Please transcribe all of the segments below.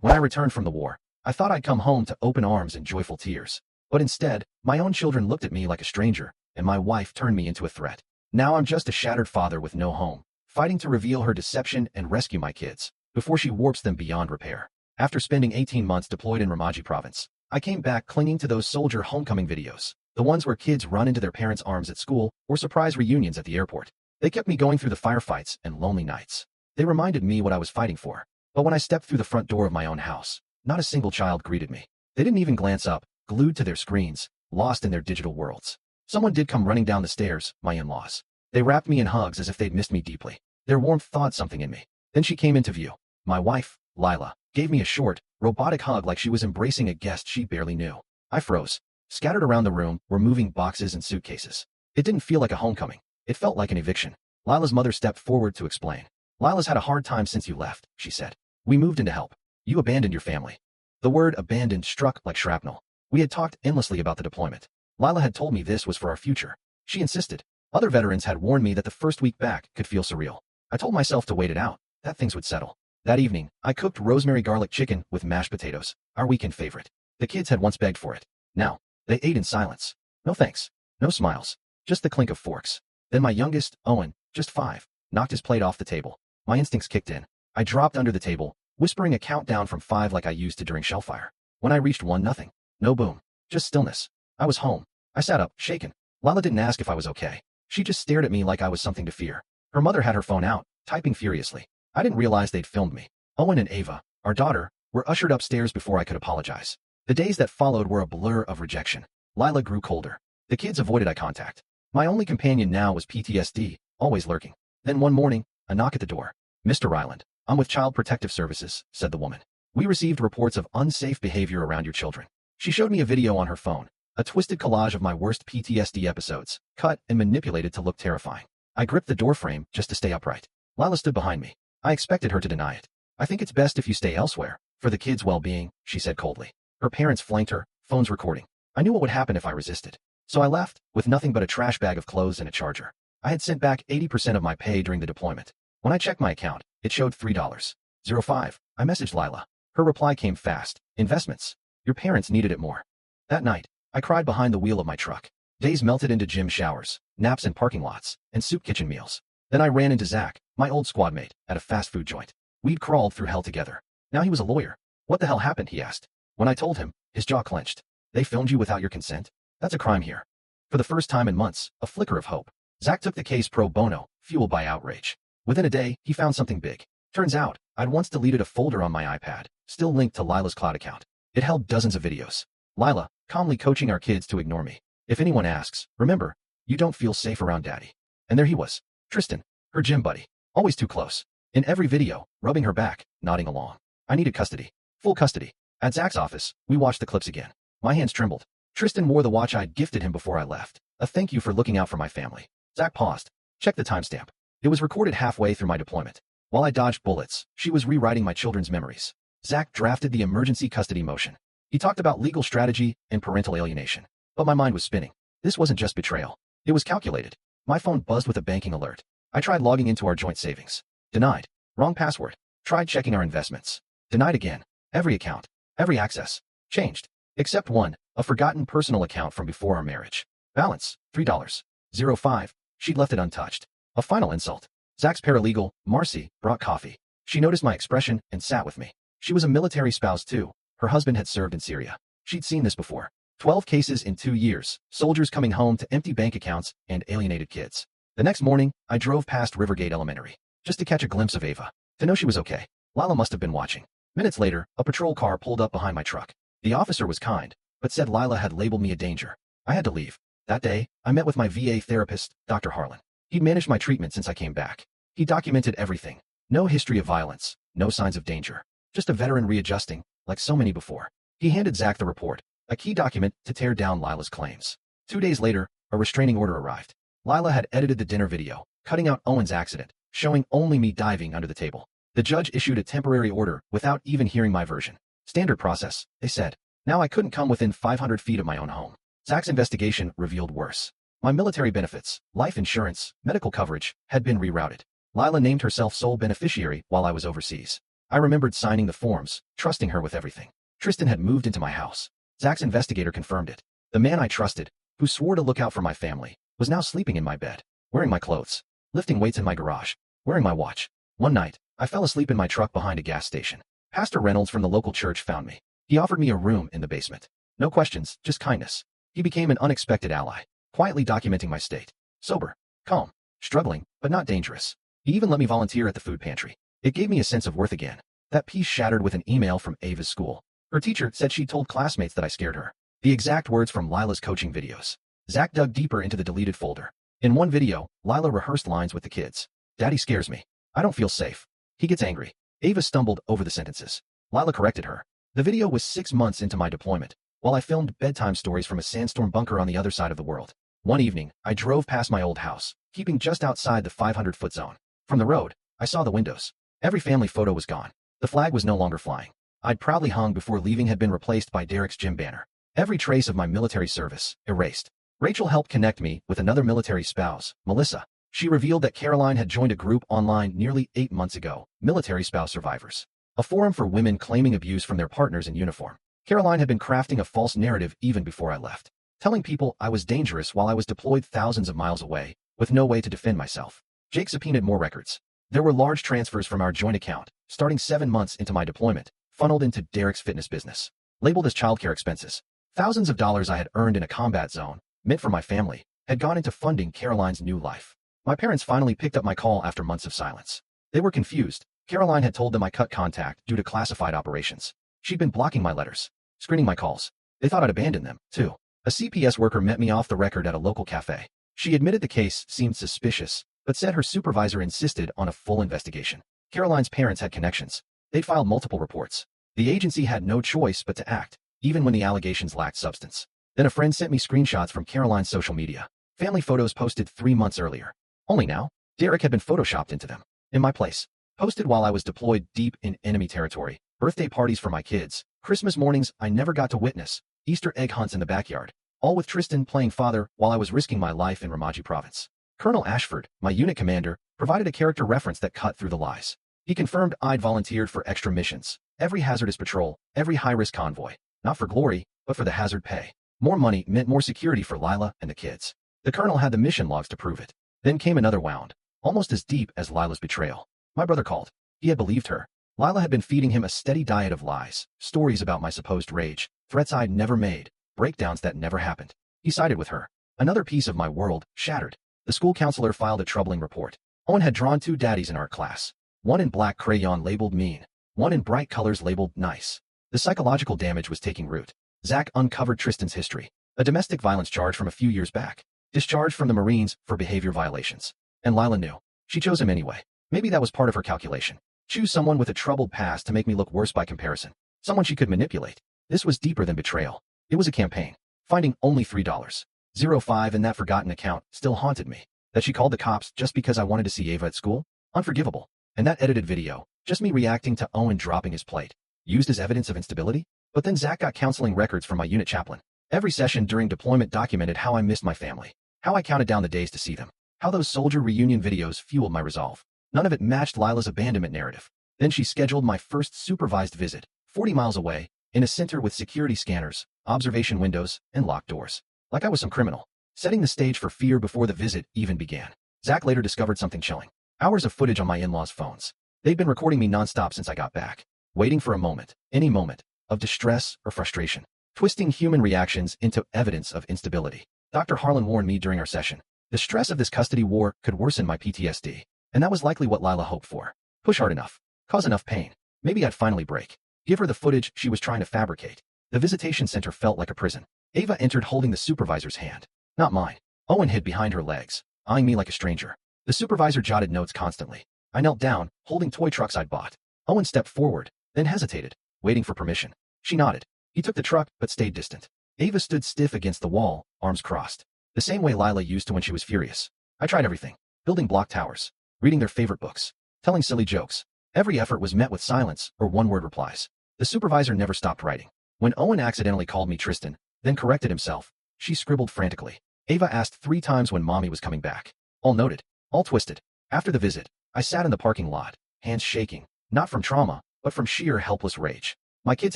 When I returned from the war, I thought I'd come home to open arms and joyful tears. But instead, my own children looked at me like a stranger, and my wife turned me into a threat. Now I'm just a shattered father with no home, fighting to reveal her deception and rescue my kids, before she warps them beyond repair. After spending 18 months deployed in Ramaji province, I came back clinging to those soldier homecoming videos, the ones where kids run into their parents' arms at school or surprise reunions at the airport. They kept me going through the firefights and lonely nights. They reminded me what I was fighting for. But when I stepped through the front door of my own house, not a single child greeted me. They didn't even glance up, glued to their screens, lost in their digital worlds. Someone did come running down the stairs, my in-laws. They wrapped me in hugs as if they'd missed me deeply. Their warmth thawed something in me. Then she came into view. My wife, Lila, gave me a short, robotic hug like she was embracing a guest she barely knew. I froze. Scattered around the room were moving boxes and suitcases. It didn't feel like a homecoming. It felt like an eviction. Lila's mother stepped forward to explain. Lila's had a hard time since you left, she said. We moved in to help. You abandoned your family. The word abandoned struck like shrapnel. We had talked endlessly about the deployment. Lila had told me this was for our future. She insisted. Other veterans had warned me that the first week back could feel surreal. I told myself to wait it out, that things would settle. That evening, I cooked rosemary garlic chicken with mashed potatoes, our weekend favorite. The kids had once begged for it. Now, they ate in silence. No thanks. No smiles. Just the clink of forks. Then my youngest, Owen, just 5, knocked his plate off the table. My instincts kicked in. I dropped under the table, whispering a countdown from 5 like I used to during shellfire. When I reached 1, nothing. No boom. Just stillness. I was home. I sat up, shaken. Lila didn't ask if I was okay. She just stared at me like I was something to fear. Her mother had her phone out, typing furiously. I didn't realize they'd filmed me. Owen and Ava, our daughter, were ushered upstairs before I could apologize. The days that followed were a blur of rejection. Lila grew colder. The kids avoided eye contact. My only companion now was PTSD, always lurking. Then one morning, a knock at the door. Mr. Ryland, I'm with Child Protective Services, said the woman. We received reports of unsafe behavior around your children. She showed me a video on her phone, a twisted collage of my worst PTSD episodes, cut and manipulated to look terrifying. I gripped the doorframe just to stay upright. Lila stood behind me. I expected her to deny it. I think it's best if you stay elsewhere, for the kids' well-being, she said coldly. Her parents flanked her, phones recording. I knew what would happen if I resisted. So I left, with nothing but a trash bag of clothes and a charger. I had sent back 80% of my pay during the deployment. When I checked my account, it showed $3.05. I messaged Lila. Her reply came fast. Investments. Your parents needed it more. That night, I cried behind the wheel of my truck. Days melted into gym showers, naps in parking lots, and soup kitchen meals. Then I ran into Zach, my old squad mate, at a fast food joint. We'd crawled through hell together. Now he was a lawyer. What the hell happened, he asked. When I told him, his jaw clenched. They filmed you without your consent? That's a crime here. For the first time in months, a flicker of hope. Zach took the case pro bono, fueled by outrage. Within a day, he found something big. Turns out, I'd once deleted a folder on my iPad, still linked to Lila's cloud account. It held dozens of videos. Lila, calmly coaching our kids to ignore me. If anyone asks, remember, you don't feel safe around daddy. And there he was. Tristan, her gym buddy. Always too close. In every video, rubbing her back, nodding along. I needed custody. Full custody. At Zach's office, we watched the clips again. My hands trembled. Tristan wore the watch I'd gifted him before I left. A thank you for looking out for my family. Zach paused. Checked the timestamp. It was recorded halfway through my deployment. While I dodged bullets, she was rewriting my children's memories. Zach drafted the emergency custody motion. He talked about legal strategy and parental alienation. But my mind was spinning. This wasn't just betrayal. It was calculated. My phone buzzed with a banking alert. I tried logging into our joint savings. Denied. Wrong password. Tried checking our investments. Denied again. Every account. Every access. Changed. Except one, a forgotten personal account from before our marriage. Balance, $3.05. She'd left it untouched. A final insult. Zach's paralegal, Marcy, brought coffee. She noticed my expression and sat with me. She was a military spouse too. Her husband had served in Syria. She'd seen this before. 12 cases in 2 years, soldiers coming home to empty bank accounts and alienated kids. The next morning, I drove past Rivergate Elementary, just to catch a glimpse of Ava, to know she was okay. Lila must have been watching. Minutes later, a patrol car pulled up behind my truck. The officer was kind, but said Lila had labeled me a danger. I had to leave. That day, I met with my VA therapist, Dr. Harlan. He'd managed my treatment since I came back. He documented everything. No history of violence, no signs of danger. Just a veteran readjusting, like so many before. He handed Zach the report, a key document to tear down Lila's claims. 2 days later, a restraining order arrived. Lila had edited the dinner video, cutting out Owen's accident, showing only me diving under the table. The judge issued a temporary order without even hearing my version. Standard process, they said. Now I couldn't come within 500 feet of my own home. Zach's investigation revealed worse. My military benefits, life insurance, medical coverage, had been rerouted. Lila named herself sole beneficiary while I was overseas. I remembered signing the forms, trusting her with everything. Tristan had moved into my house. Zach's investigator confirmed it. The man I trusted, who swore to look out for my family, was now sleeping in my bed, wearing my clothes, lifting weights in my garage, wearing my watch. One night, I fell asleep in my truck behind a gas station. Pastor Reynolds from the local church found me. He offered me a room in the basement. No questions, just kindness. He became an unexpected ally, quietly documenting my state. Sober, calm, struggling, but not dangerous. He even let me volunteer at the food pantry. It gave me a sense of worth again. That peace shattered with an email from Ava's school. Her teacher said she told classmates that I scared her. The exact words from Lila's coaching videos. Zach dug deeper into the deleted folder. In one video, Lila rehearsed lines with the kids. Daddy scares me. I don't feel safe. He gets angry. Ava stumbled over the sentences. Lila corrected her. The video was 6 months into my deployment, while I filmed bedtime stories from a sandstorm bunker on the other side of the world. One evening, I drove past my old house, keeping just outside the 500-foot zone. From the road, I saw the windows. Every family photo was gone. The flag was no longer flying. I'd proudly hung before leaving had been replaced by Derek's gym banner. Every trace of my military service, erased. Rachel helped connect me with another military spouse, Melissa. She revealed that Caroline had joined a group online nearly 8 months ago, Military Spouse Survivors, a forum for women claiming abuse from their partners in uniform. Caroline had been crafting a false narrative even before I left, telling people I was dangerous while I was deployed thousands of miles away, with no way to defend myself. Jake subpoenaed more records. There were large transfers from our joint account, starting 7 months into my deployment, funneled into Derek's fitness business, labeled as childcare expenses. Thousands of dollars I had earned in a combat zone, meant for my family, had gone into funding Caroline's new life. My parents finally picked up my call after months of silence. They were confused. Caroline had told them I cut contact due to classified operations. She'd been blocking my letters, screening my calls. They thought I'd abandoned them, too. A CPS worker met me off the record at a local cafe. She admitted the case seemed suspicious, but said her supervisor insisted on a full investigation. Caroline's parents had connections. They'd filed multiple reports. The agency had no choice but to act, even when the allegations lacked substance. Then a friend sent me screenshots from Caroline's social media. Family photos posted 3 months earlier. Only now, Derek had been photoshopped into them. In my place. Posted while I was deployed deep in enemy territory. Birthday parties for my kids. Christmas mornings I never got to witness. Easter egg hunts in the backyard. All with Tristan playing father while I was risking my life in Ramogi province. Colonel Ashford, my unit commander, provided a character reference that cut through the lies. He confirmed I'd volunteered for extra missions. Every hazardous patrol, every high-risk convoy. Not for glory, but for the hazard pay. More money meant more security for Lila and the kids. The colonel had the mission logs to prove it. Then came another wound, almost as deep as Lila's betrayal. My brother called. He had believed her. Lila had been feeding him a steady diet of lies, stories about my supposed rage, threats I'd never made, breakdowns that never happened. He sided with her. Another piece of my world, shattered. The school counselor filed a troubling report. Owen had drawn 2 daddies in art class. One in black crayon labeled mean. One in bright colors labeled nice. The psychological damage was taking root. Zach uncovered Tristan's history. A domestic violence charge from a few years back. Discharged from the Marines for behavior violations. And Lila knew. She chose him anyway. Maybe that was part of her calculation. Choose someone with a troubled past to make me look worse by comparison. Someone she could manipulate. This was deeper than betrayal. It was a campaign. Finding only $3.05 in that forgotten account still haunted me. That she called the cops just because I wanted to see Ava at school? Unforgivable. And that edited video, just me reacting to Owen dropping his plate. Used as evidence of instability? But then Zach got counseling records from my unit chaplain. Every session during deployment documented how I missed my family. How I counted down the days to see them. How those soldier reunion videos fueled my resolve. None of it matched Lila's abandonment narrative. Then she scheduled my first supervised visit, 40 miles away, in a center with security scanners, observation windows, and locked doors. Like I was some criminal. Setting the stage for fear before the visit even began. Zach later discovered something chilling. Hours of footage on my in-laws' phones. They'd been recording me nonstop since I got back. Waiting for a moment, any moment, of distress or frustration. Twisting human reactions into evidence of instability. Dr. Harlan warned me during our session. The stress of this custody war could worsen my PTSD. And that was likely what Lila hoped for. Push hard enough. Cause enough pain. Maybe I'd finally break. Give her the footage she was trying to fabricate. The visitation center felt like a prison. Ava entered holding the supervisor's hand. Not mine. Owen hid behind her legs, eyeing me like a stranger. The supervisor jotted notes constantly. I knelt down, holding toy trucks I'd bought. Owen stepped forward, then hesitated, waiting for permission. She nodded. He took the truck, but stayed distant. Ava stood stiff against the wall, arms crossed. The same way Lila used to when she was furious. I tried everything. Building block towers. Reading their favorite books. Telling silly jokes. Every effort was met with silence or one-word replies. The supervisor never stopped writing. When Owen accidentally called me Tristan, then corrected himself, she scribbled frantically. Ava asked 3 times when mommy was coming back. All noted. All twisted. After the visit, I sat in the parking lot, hands shaking, not from trauma, but from sheer helpless rage. My kids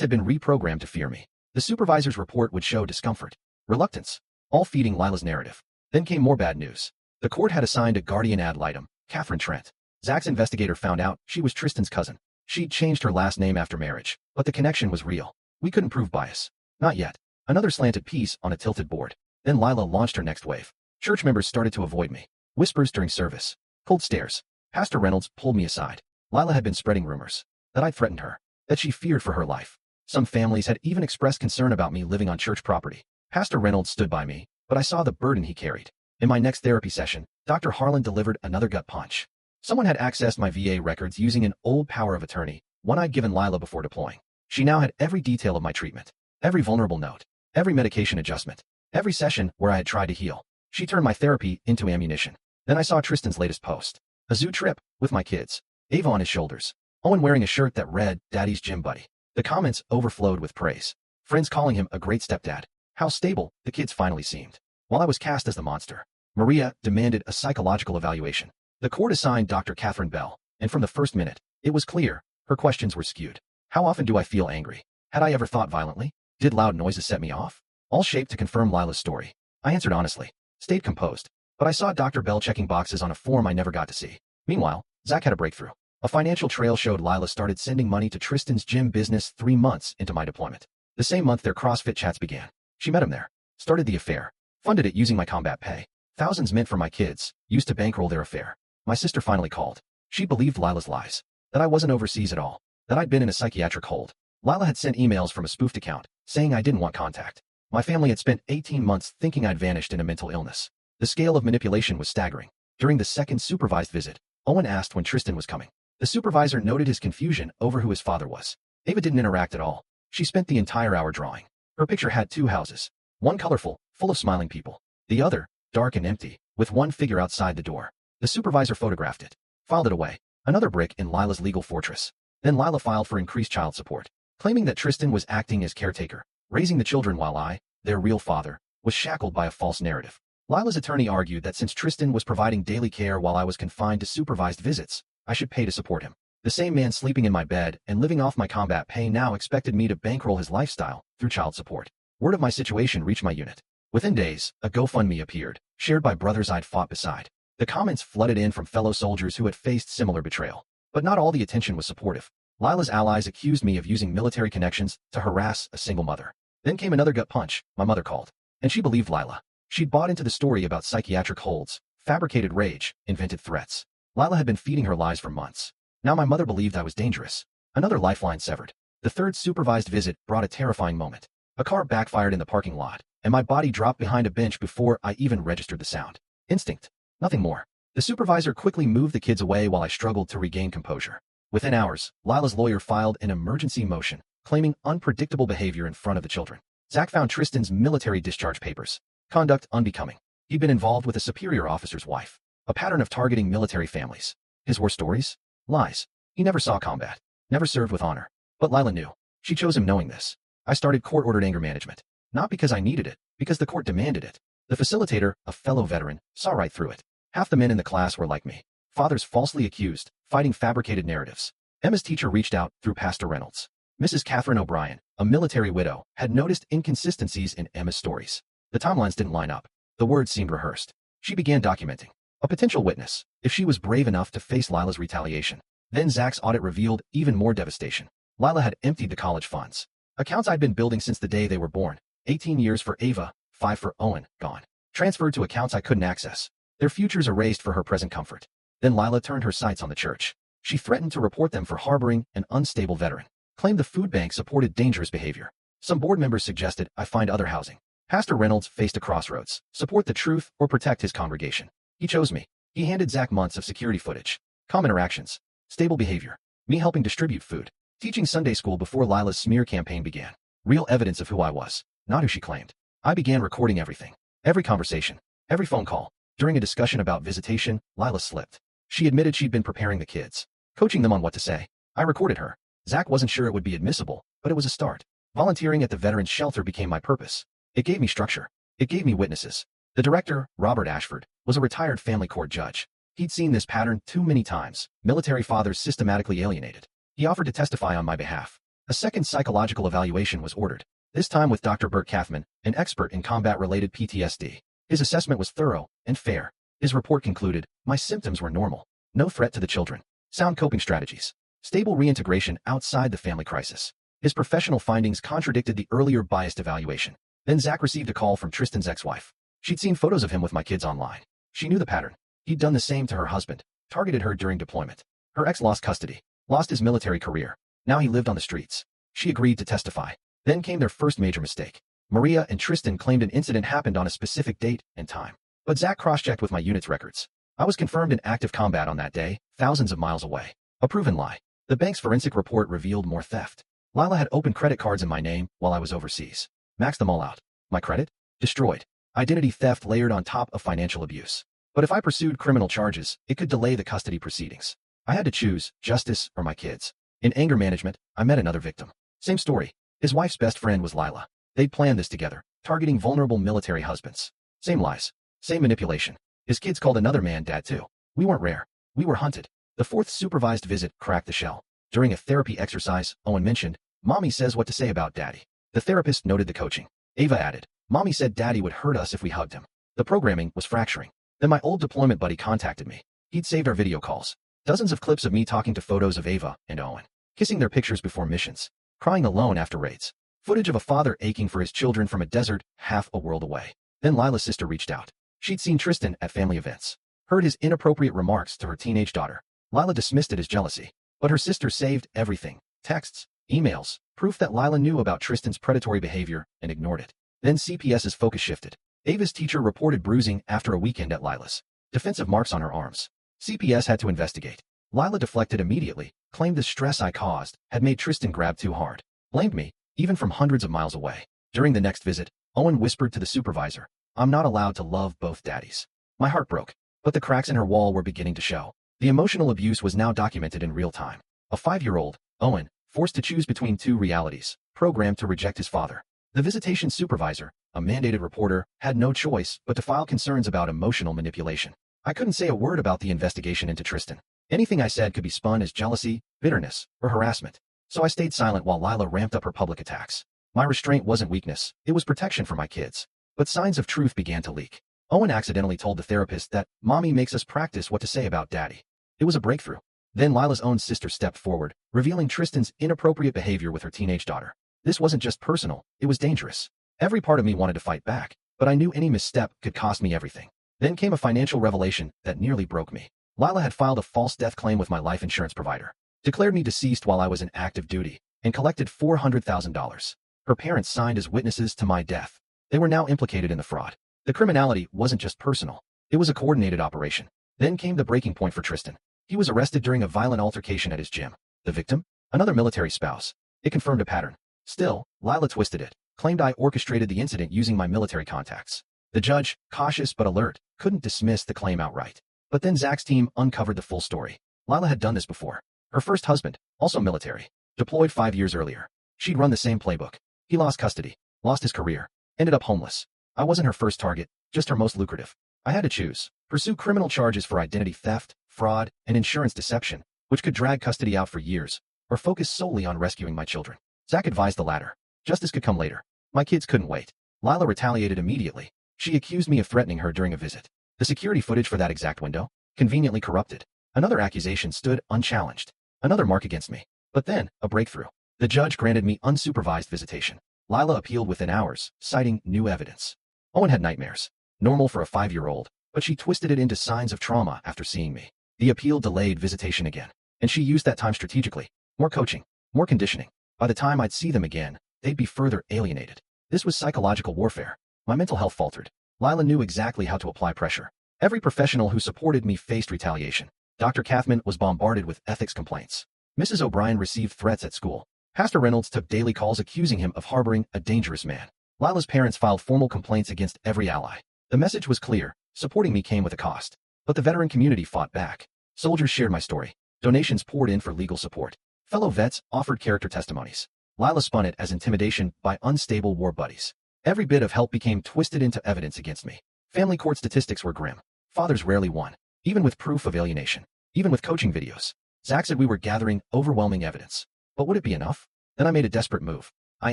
had been reprogrammed to fear me. The supervisor's report would show discomfort, reluctance, all feeding Lila's narrative. Then came more bad news. The court had assigned a guardian ad litem, Catherine Trent. Zach's investigator found out she was Tristan's cousin. She'd changed her last name after marriage, but the connection was real. We couldn't prove bias. Not yet. Another slanted piece on a tilted board. Then Lila launched her next wave. Church members started to avoid me. Whispers during service. Cold stares. Pastor Reynolds pulled me aside. Lila had been spreading rumors that I'd threatened her, that she feared for her life. Some families had even expressed concern about me living on church property. Pastor Reynolds stood by me, but I saw the burden he carried. In my next therapy session, Dr. Harlan delivered another gut punch. Someone had accessed my VA records using an old power of attorney, one I'd given Lila before deploying. She now had every detail of my treatment, every vulnerable note, every medication adjustment, every session where I had tried to heal. She turned my therapy into ammunition. Then I saw Tristan's latest post. A zoo trip, with my kids. Ava on his shoulders. Owen wearing a shirt that read, Daddy's Gym Buddy. The comments overflowed with praise. Friends calling him a great stepdad. How stable the kids finally seemed. While I was cast as the monster, Maria demanded a psychological evaluation. The court assigned Dr. Catherine Bell, and from the first minute, it was clear, her questions were skewed. How often do I feel angry? Had I ever thought violently? Did loud noises set me off? All shaped to confirm Lila's story. I answered honestly, stayed composed, but I saw Dr. Bell checking boxes on a form I never got to see. Meanwhile, Zach had a breakthrough. A financial trail showed Lila started sending money to Tristan's gym business 3 months into my deployment. The same month their CrossFit chats began. She met him there, started the affair, funded it using my combat pay. Thousands meant for my kids, used to bankroll their affair. My sister finally called. She believed Lila's lies. That I wasn't overseas at all. That I'd been in a psychiatric hold. Lila had sent emails from a spoofed account, saying I didn't want contact. My family had spent 18 months thinking I'd vanished in a mental illness. The scale of manipulation was staggering. During the second supervised visit, Owen asked when Tristan was coming. The supervisor noted his confusion over who his father was. Ava didn't interact at all. She spent the entire hour drawing. Her picture had 2 houses. One colorful, full of smiling people. The other, dark and empty, with one figure outside the door. The supervisor photographed it, filed it away. Another brick in Lila's legal fortress. Then Lila filed for increased child support, claiming that Tristan was acting as caretaker, raising the children while I, their real father, was shackled by a false narrative. Lila's attorney argued that since Tristan was providing daily care while I was confined to supervised visits, I should pay to support him. The same man sleeping in my bed and living off my combat pay now expected me to bankroll his lifestyle through child support. Word of my situation reached my unit. Within days, a GoFundMe appeared, shared by brothers I'd fought beside. The comments flooded in from fellow soldiers who had faced similar betrayal. But not all the attention was supportive. Lila's allies accused me of using military connections to harass a single mother. Then came another gut punch. My mother called. And she believed Lila. She'd bought into the story about psychiatric holds, fabricated rage, invented threats. Lila had been feeding her lies for months. Now my mother believed I was dangerous. Another lifeline severed. The third supervised visit brought a terrifying moment. A car backfired in the parking lot, and my body dropped behind a bench before I even registered the sound. Instinct. Nothing more. The supervisor quickly moved the kids away while I struggled to regain composure. Within hours, Lila's lawyer filed an emergency motion, claiming unpredictable behavior in front of the children. Zach found Tristan's military discharge papers. Conduct unbecoming. He'd been involved with a superior officer's wife. A pattern of targeting military families. His war stories? Lies. He never saw combat. Never served with honor. But Lila knew. She chose him knowing this. I started court-ordered anger management. Not because I needed it, because the court demanded it. The facilitator, a fellow veteran, saw right through it. Half the men in the class were like me. Fathers falsely accused, fighting fabricated narratives. Emma's teacher reached out through Pastor Reynolds. Mrs. Catherine O'Brien, a military widow, had noticed inconsistencies in Emma's stories. The timelines didn't line up. The words seemed rehearsed. She began documenting. A potential witness, if she was brave enough to face Lila's retaliation. Then Zach's audit revealed even more devastation. Lila had emptied the college funds. Accounts I'd been building since the day they were born. 18 years for Ava, 5 for Owen, gone. Transferred to accounts I couldn't access. Their futures erased for her present comfort. Then Lila turned her sights on the church. She threatened to report them for harboring an unstable veteran. Claimed the food bank supported dangerous behavior. Some board members suggested I find other housing. Pastor Reynolds faced a crossroads. Support the truth or protect his congregation. He chose me. He handed Zach months of security footage. Calm interactions. Stable behavior. Me helping distribute food. Teaching Sunday school before Lila's smear campaign began. Real evidence of who I was, not who she claimed. I began recording everything. Every conversation. Every phone call. During a discussion about visitation, Lila slipped. She admitted she'd been preparing the kids, coaching them on what to say. I recorded her. Zach wasn't sure it would be admissible, but it was a start. Volunteering at the veterans shelter became my purpose. It gave me structure. It gave me witnesses. The director, Robert Ashford, was a retired family court judge. He'd seen this pattern too many times. Military fathers systematically alienated. He offered to testify on my behalf. A second psychological evaluation was ordered, this time with Dr. Burt Kaufman, an expert in combat-related PTSD. His assessment was thorough and fair. His report concluded, my symptoms were normal. No threat to the children. Sound coping strategies. Stable reintegration outside the family crisis. His professional findings contradicted the earlier biased evaluation. Then Zach received a call from Tristan's ex-wife. She'd seen photos of him with my kids online. She knew the pattern. He'd done the same to her husband, targeted her during deployment. Her ex lost custody, lost his military career. Now he lived on the streets. She agreed to testify. Then came their first major mistake. Maria and Tristan claimed an incident happened on a specific date and time. But Zach cross-checked with my unit's records. I was confirmed in active combat on that day, thousands of miles away. A proven lie. The bank's forensic report revealed more theft. Lila had opened credit cards in my name while I was overseas. Maxed them all out. My credit? Destroyed. Identity theft layered on top of financial abuse. But if I pursued criminal charges, it could delay the custody proceedings. I had to choose justice or my kids. In anger management, I met another victim. Same story. His wife's best friend was Lila. They'd planned this together, targeting vulnerable military husbands. Same lies. Same manipulation. His kids called another man dad too. We weren't rare. We were hunted. The fourth supervised visit cracked the shell. During a therapy exercise, Owen mentioned, Mommy says what to say about Daddy. The therapist noted the coaching. Ava added, Mommy said Daddy would hurt us if we hugged him. The programming was fracturing. Then my old deployment buddy contacted me. He'd saved our video calls. Dozens of clips of me talking to photos of Ava and Owen, kissing their pictures before missions, crying alone after raids. Footage of a father aching for his children from a desert half a world away. Then Lila's sister reached out. She'd seen Tristan at family events, heard his inappropriate remarks to her teenage daughter. Lila dismissed it as jealousy, but her sister saved everything. Texts, emails, proof that Lila knew about Tristan's predatory behavior and ignored it. Then CPS's focus shifted. Ava's teacher reported bruising after a weekend at Lila's. Defensive marks on her arms. CPS had to investigate. Lila deflected immediately, claimed the stress I caused had made Tristan grab too hard. Blamed me, even from hundreds of miles away. During the next visit, Owen whispered to the supervisor, I'm not allowed to love both daddies. My heart broke, but the cracks in her wall were beginning to show. The emotional abuse was now documented in real time. A 5-year-old, Owen, forced to choose between two realities, programmed to reject his father. The visitation supervisor, a mandated reporter, had no choice but to file concerns about emotional manipulation. I couldn't say a word about the investigation into Tristan. Anything I said could be spun as jealousy, bitterness, or harassment. So I stayed silent while Lila ramped up her public attacks. My restraint wasn't weakness, it was protection for my kids. But signs of truth began to leak. Owen accidentally told the therapist that Mommy makes us practice what to say about Daddy. It was a breakthrough. Then Lila's own sister stepped forward, revealing Tristan's inappropriate behavior with her teenage daughter. This wasn't just personal, it was dangerous. Every part of me wanted to fight back, but I knew any misstep could cost me everything. Then came a financial revelation that nearly broke me. Lila had filed a false death claim with my life insurance provider, declared me deceased while I was in active duty, and collected $400,000. Her parents signed as witnesses to my death. They were now implicated in the fraud. The criminality wasn't just personal. It was a coordinated operation. Then came the breaking point for Tristan. He was arrested during a violent altercation at his gym. The victim? Another military spouse. It confirmed a pattern. Still, Lila twisted it, claimed I orchestrated the incident using my military contacts. The judge, cautious but alert, couldn't dismiss the claim outright. But then Zach's team uncovered the full story. Lila had done this before. Her first husband, also military, deployed 5 years earlier. She'd run the same playbook. He lost custody, lost his career, ended up homeless. I wasn't her first target, just her most lucrative. I had to choose. Pursue criminal charges for identity theft, fraud, and insurance deception, which could drag custody out for years, or focus solely on rescuing my children. Zach advised the latter. Justice could come later. My kids couldn't wait. Lila retaliated immediately. She accused me of threatening her during a visit. The security footage for that exact window? Conveniently corrupted. Another accusation stood unchallenged. Another mark against me. But then, a breakthrough. The judge granted me unsupervised visitation. Lila appealed within hours, citing new evidence. Owen had nightmares. Normal for a 5-year-old, but she twisted it into signs of trauma after seeing me. The appeal delayed visitation again, and she used that time strategically. More coaching, more conditioning. By the time I'd see them again, they'd be further alienated. This was psychological warfare. My mental health faltered. Lila knew exactly how to apply pressure. Every professional who supported me faced retaliation. Dr. Kaufman was bombarded with ethics complaints. Mrs. O'Brien received threats at school. Pastor Reynolds took daily calls accusing him of harboring a dangerous man. Lila's parents filed formal complaints against every ally. The message was clear. Supporting me came with a cost. But the veteran community fought back. Soldiers shared my story. Donations poured in for legal support. Fellow vets offered character testimonies. Lila spun it as intimidation by unstable war buddies. Every bit of help became twisted into evidence against me. Family court statistics were grim. Fathers rarely won, even with proof of alienation, even with coaching videos. Zach said we were gathering overwhelming evidence. But would it be enough? Then I made a desperate move. I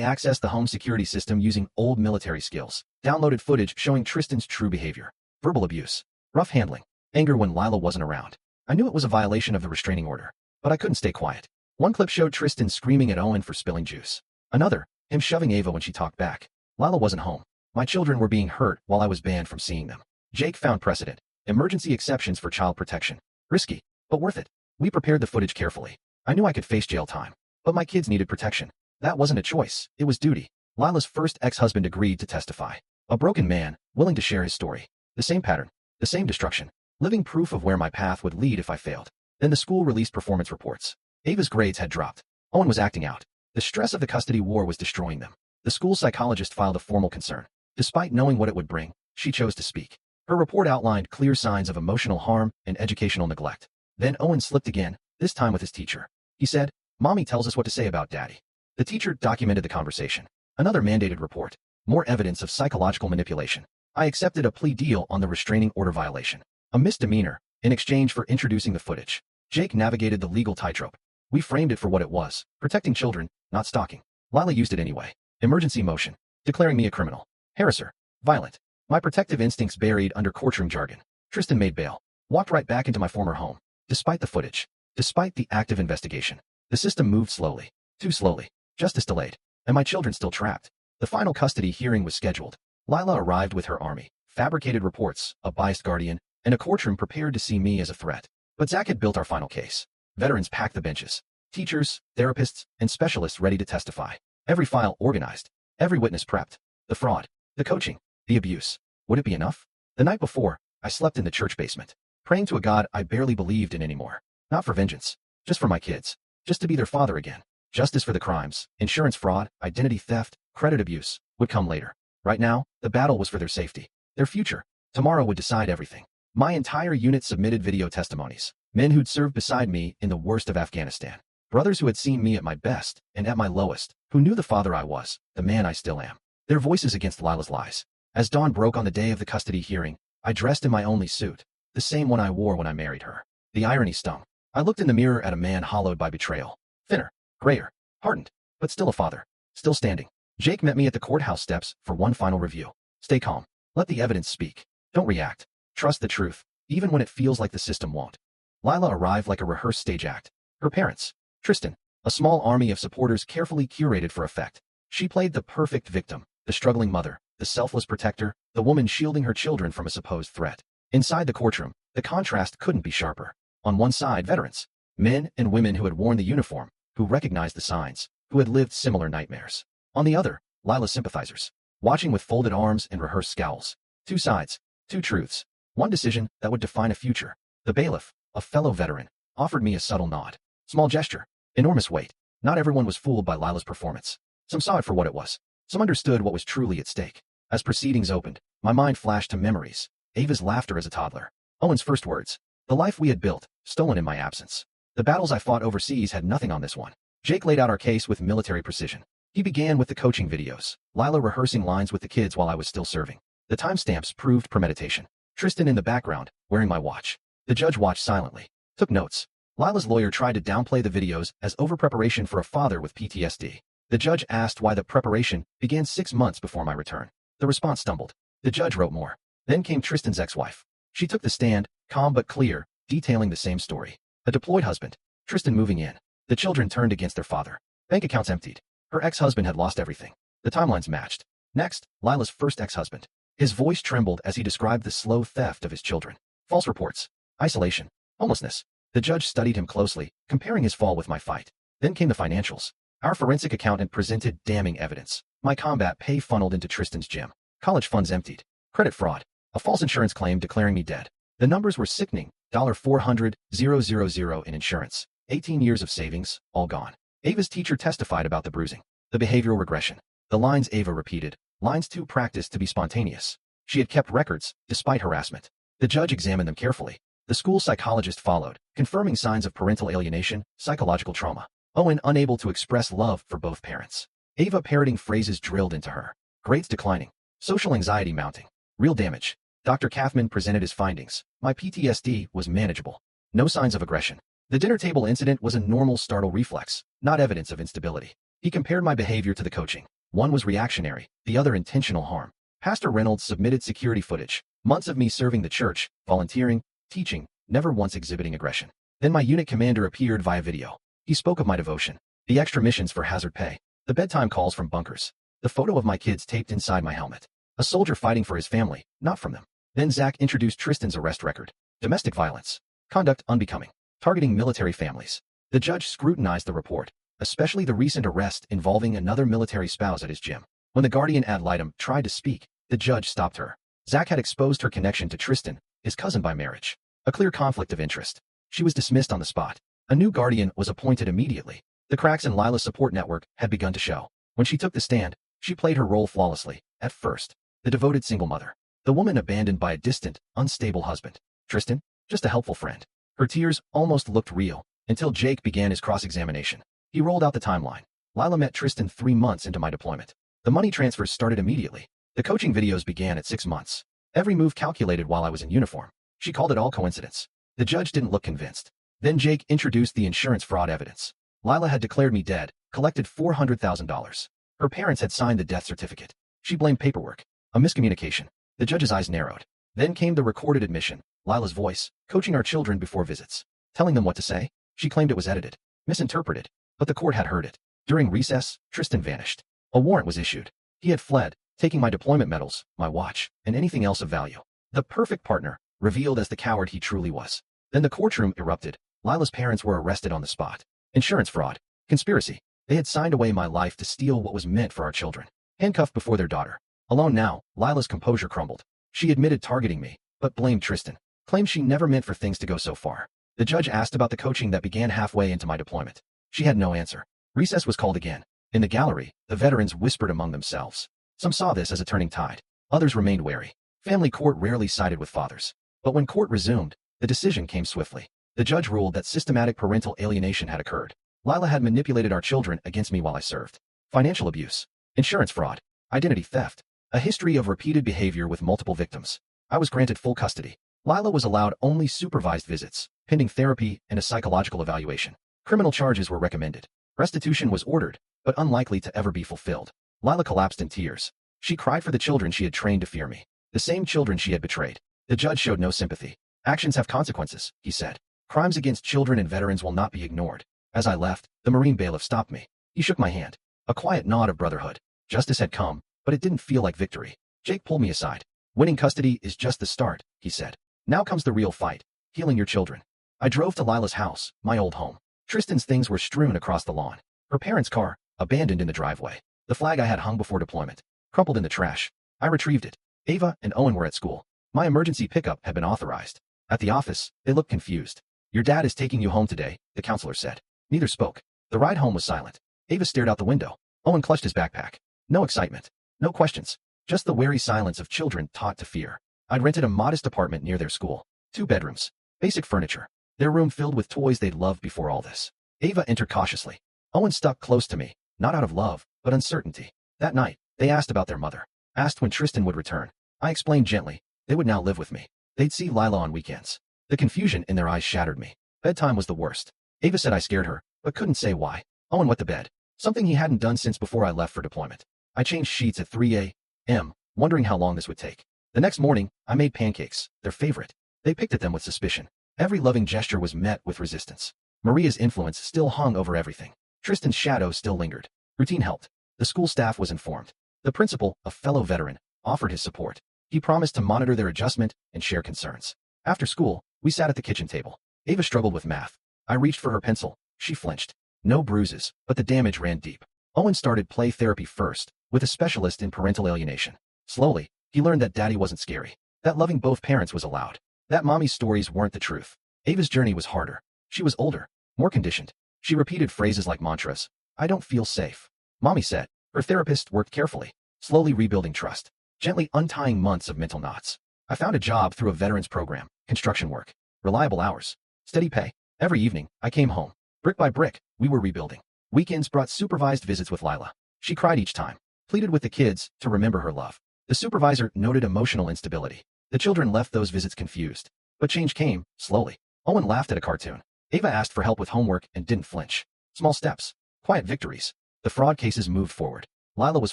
accessed the home security system using old military skills, downloaded footage showing Tristan's true behavior, verbal abuse, rough handling, anger when Lila wasn't around. I knew it was a violation of the restraining order, but I couldn't stay quiet. One clip showed Tristan screaming at Owen for spilling juice. Another, him shoving Ava when she talked back. Lila wasn't home. My children were being hurt while I was banned from seeing them. Jake found precedent. Emergency exceptions for child protection. Risky, but worth it. We prepared the footage carefully. I knew I could face jail time, but my kids needed protection. That wasn't a choice, it was duty. Lila's first ex-husband agreed to testify. A broken man, willing to share his story. The same pattern, the same destruction. Living proof of where my path would lead if I failed. Then the school released performance reports. Ava's grades had dropped. Owen was acting out. The stress of the custody war was destroying them. The school psychologist filed a formal concern. Despite knowing what it would bring, she chose to speak. Her report outlined clear signs of emotional harm and educational neglect. Then Owen slipped again, this time with his teacher. He said, "Mommy tells us what to say about Daddy." The teacher documented the conversation. Another mandated report. More evidence of psychological manipulation. I accepted a plea deal on the restraining order violation. A misdemeanor, in exchange for introducing the footage. Jake navigated the legal tightrope. We framed it for what it was, protecting children, not stalking. Lila used it anyway. Emergency motion, declaring me a criminal. Harasser, violent. My protective instincts buried under courtroom jargon. Tristan made bail. Walked right back into my former home. Despite the footage. Despite the active investigation. The system moved slowly. Too slowly. Justice delayed. And my children still trapped. The final custody hearing was scheduled. Lila arrived with her army. Fabricated reports, a biased guardian, and a courtroom prepared to see me as a threat. But Zach had built our final case. Veterans packed the benches. Teachers, therapists, and specialists ready to testify. Every file organized. Every witness prepped. The fraud. The coaching. The abuse. Would it be enough? The night before, I slept in the church basement, praying to a God I barely believed in anymore. Not for vengeance. Just for my kids. Just to be their father again. Justice for the crimes, insurance fraud, identity theft, credit abuse, would come later. Right now, the battle was for their safety. Their future. Tomorrow would decide everything. My entire unit submitted video testimonies. Men who'd served beside me in the worst of Afghanistan. Brothers who had seen me at my best and at my lowest, who knew the father I was, the man I still am. Their voices against Lila's lies. As dawn broke on the day of the custody hearing, I dressed in my only suit, the same one I wore when I married her. The irony stung. I looked in the mirror at a man hollowed by betrayal. Thinner, grayer, hardened, but still a father. Still standing. Jake met me at the courthouse steps for one final review. Stay calm. Let the evidence speak. Don't react. Trust the truth, even when it feels like the system won't. Lila arrived like a rehearsed stage act. Her parents. Tristan. A small army of supporters carefully curated for effect. She played the perfect victim, the struggling mother, the selfless protector, the woman shielding her children from a supposed threat. Inside the courtroom, the contrast couldn't be sharper. On one side, veterans. Men and women who had worn the uniform, who recognized the signs, who had lived similar nightmares. On the other, Lila's sympathizers, watching with folded arms and rehearsed scowls. Two sides, two truths. One decision that would define a future. The bailiff, a fellow veteran, offered me a subtle nod. Small gesture, enormous weight. Not everyone was fooled by Lila's performance. Some saw it for what it was. Some understood what was truly at stake. As proceedings opened, my mind flashed to memories. Ava's laughter as a toddler. Owen's first words. The life we had built, stolen in my absence. The battles I fought overseas had nothing on this one. Jake laid out our case with military precision. He began with the coaching videos, Lila rehearsing lines with the kids while I was still serving. The timestamps proved premeditation. Tristan in the background, wearing my watch. The judge watched silently. Took notes. Lila's lawyer tried to downplay the videos as over-preparation for a father with PTSD. The judge asked why the preparation began 6 months before my return. The response stumbled. The judge wrote more. Then came Tristan's ex-wife. She took the stand, calm but clear, detailing the same story. A deployed husband. Tristan moving in. The children turned against their father. Bank accounts emptied. Her ex-husband had lost everything. The timelines matched. Next, Lila's first ex-husband. His voice trembled as he described the slow theft of his children. False reports. Isolation. Homelessness. The judge studied him closely, comparing his fall with my fight. Then came the financials. Our forensic accountant presented damning evidence. My combat pay funneled into Tristan's gym. College funds emptied. Credit fraud. A false insurance claim declaring me dead. The numbers were sickening. $400,000 in insurance. 18 years of savings, all gone. Ava's teacher testified about the bruising. The behavioral regression. The lines Ava repeated. Lines too practiced to be spontaneous. She had kept records, despite harassment. The judge examined them carefully. The school psychologist followed, confirming signs of parental alienation, psychological trauma. Owen unable to express love for both parents. Ava parroting phrases drilled into her. Grades declining. Social anxiety mounting. Real damage. Dr. Kaufman presented his findings. My PTSD was manageable. No signs of aggression. The dinner table incident was a normal startle reflex, not evidence of instability. He compared my behavior to the coaching. One was reactionary, the other intentional harm. Pastor Reynolds submitted security footage, months of me serving the church, volunteering, teaching, never once exhibiting aggression. Then my unit commander appeared via video. He spoke of my devotion, the extra missions for hazard pay, the bedtime calls from bunkers, the photo of my kids taped inside my helmet. A soldier fighting for his family, not from them. Then Zach introduced Tristan's arrest record. Domestic violence. Conduct unbecoming. Targeting military families. The judge scrutinized the report, especially the recent arrest involving another military spouse at his gym. When the guardian ad litem tried to speak, the judge stopped her. Zach had exposed her connection to Tristan, his cousin by marriage. A clear conflict of interest. She was dismissed on the spot. A new guardian was appointed immediately. The cracks in Lila's support network had begun to show. When she took the stand, she played her role flawlessly. At first, the devoted single mother. The woman abandoned by a distant, unstable husband. Tristan, just a helpful friend. Her tears almost looked real, until Jake began his cross-examination. He rolled out the timeline. Lila met Tristan 3 months into my deployment. The money transfers started immediately. The coaching videos began at 6 months. Every move calculated while I was in uniform. She called it all coincidence. The judge didn't look convinced. Then Jake introduced the insurance fraud evidence. Lila had declared me dead, collected $400,000. Her parents had signed the death certificate. She blamed paperwork. A miscommunication. The judge's eyes narrowed. Then came the recorded admission. Lila's voice, coaching our children before visits. Telling them what to say. She claimed it was edited. Misinterpreted. But the court had heard it. During recess, Tristan vanished. A warrant was issued. He had fled, taking my deployment medals, my watch, and anything else of value. The perfect partner, revealed as the coward he truly was. Then the courtroom erupted. Lila's parents were arrested on the spot. Insurance fraud. Conspiracy. They had signed away my life to steal what was meant for our children. Handcuffed before their daughter. Alone now, Lila's composure crumbled. She admitted targeting me, but blamed Tristan. Claimed she never meant for things to go so far. The judge asked about the coaching that began halfway into my deployment. She had no answer. Recess was called again. In the gallery, the veterans whispered among themselves. Some saw this as a turning tide. Others remained wary. Family court rarely sided with fathers. But when court resumed, the decision came swiftly. The judge ruled that systematic parental alienation had occurred. Lila had manipulated our children against me while I served. Financial abuse. Insurance fraud. Identity theft. A history of repeated behavior with multiple victims. I was granted full custody. Lila was allowed only supervised visits, pending therapy and a psychological evaluation. Criminal charges were recommended. Restitution was ordered, but unlikely to ever be fulfilled. Lila collapsed in tears. She cried for the children she had trained to fear me. The same children she had betrayed. The judge showed no sympathy. Actions have consequences, he said. Crimes against children and veterans will not be ignored. As I left, the Marine bailiff stopped me. He shook my hand. A quiet nod of brotherhood. Justice had come, but it didn't feel like victory. Jake pulled me aside. Winning custody is just the start, he said. Now comes the real fight. Healing your children. I drove to Lila's house, my old home. Tristan's things were strewn across the lawn. Her parents' car, abandoned in the driveway. The flag I had hung before deployment, crumpled in the trash. I retrieved it. Ava and Owen were at school. My emergency pickup had been authorized. At the office, they looked confused. Your dad is taking you home today, the counselor said. Neither spoke. The ride home was silent. Ava stared out the window. Owen clutched his backpack. No excitement. No questions. Just the wary silence of children taught to fear. I'd rented a modest apartment near their school. 2 bedrooms. Basic furniture. Their room filled with toys they'd loved before all this. Ava entered cautiously. Owen stuck close to me, not out of love, but uncertainty. That night, they asked about their mother. Asked when Tristan would return. I explained gently. They would now live with me. They'd see Lila on weekends. The confusion in their eyes shattered me. Bedtime was the worst. Ava said I scared her, but couldn't say why. Owen wet the bed. Something he hadn't done since before I left for deployment. I changed sheets at 3 a.m., wondering how long this would take. The next morning, I made pancakes, their favorite. They picked at them with suspicion. Every loving gesture was met with resistance. Maria's influence still hung over everything. Tristan's shadow still lingered. Routine helped. The school staff was informed. The principal, a fellow veteran, offered his support. He promised to monitor their adjustment and share concerns. After school, we sat at the kitchen table. Ava struggled with math. I reached for her pencil. She flinched. No bruises, but the damage ran deep. Owen started play therapy first, with a specialist in parental alienation. Slowly, he learned that daddy wasn't scary. That loving both parents was allowed. That mommy's stories weren't the truth. Ava's journey was harder. She was older, more conditioned. She repeated phrases like mantras. I don't feel safe. Mommy said. Her therapist worked carefully, slowly rebuilding trust, gently untying months of mental knots. I found a job through a veterans program, construction work, reliable hours, steady pay. Every evening, I came home. Brick by brick, we were rebuilding. Weekends brought supervised visits with Lila. She cried each time, pleaded with the kids to remember her love. The supervisor noted emotional instability. The children left those visits confused. But change came, slowly. Owen laughed at a cartoon. Ava asked for help with homework and didn't flinch. Small steps. Quiet victories. The fraud cases moved forward. Lila was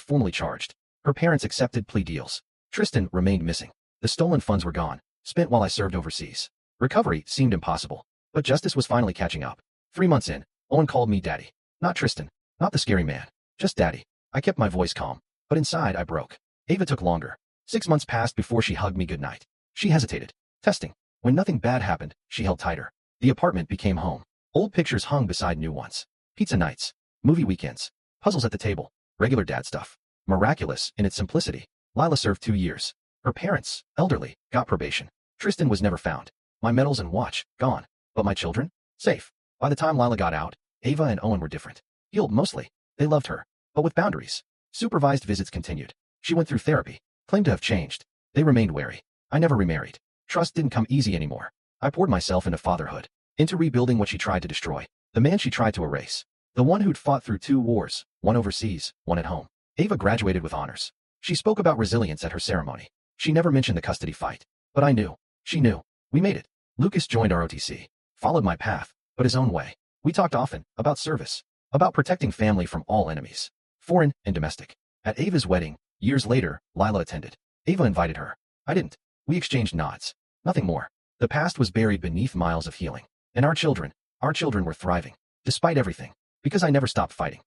formally charged. Her parents accepted plea deals. Tristan remained missing. The stolen funds were gone, spent while I served overseas. Recovery seemed impossible, but justice was finally catching up. 3 months in, Owen called me daddy. Not Tristan. Not the scary man. Just daddy. I kept my voice calm, but inside I broke. Ava took longer. 6 months passed before she hugged me goodnight. She hesitated. Testing. When nothing bad happened, she held tighter. The apartment became home. Old pictures hung beside new ones. Pizza nights. Movie weekends. Puzzles at the table. Regular dad stuff. Miraculous in its simplicity. Lila served 2 years. Her parents, elderly, got probation. Tristan was never found. My medals and watch, gone. But my children? Safe. By the time Lila got out, Ava and Owen were different. Healed mostly. They loved her, but with boundaries. Supervised visits continued. She went through therapy, claimed to have changed. They remained wary. I never remarried. Trust didn't come easy anymore. I poured myself into fatherhood, into rebuilding what she tried to destroy, the man she tried to erase, the one who'd fought through 2 wars, one overseas, one at home. Ava graduated with honors. She spoke about resilience at her ceremony. She never mentioned the custody fight, but I knew. She knew. We made it. Lucas joined ROTC, followed my path, but his own way. We talked often about service, about protecting family from all enemies, foreign and domestic. At Ava's wedding, years later, Lila attended. Ava invited her. I didn't. We exchanged nods. Nothing more. The past was buried beneath miles of healing. And our children were thriving, despite everything, because I never stopped fighting.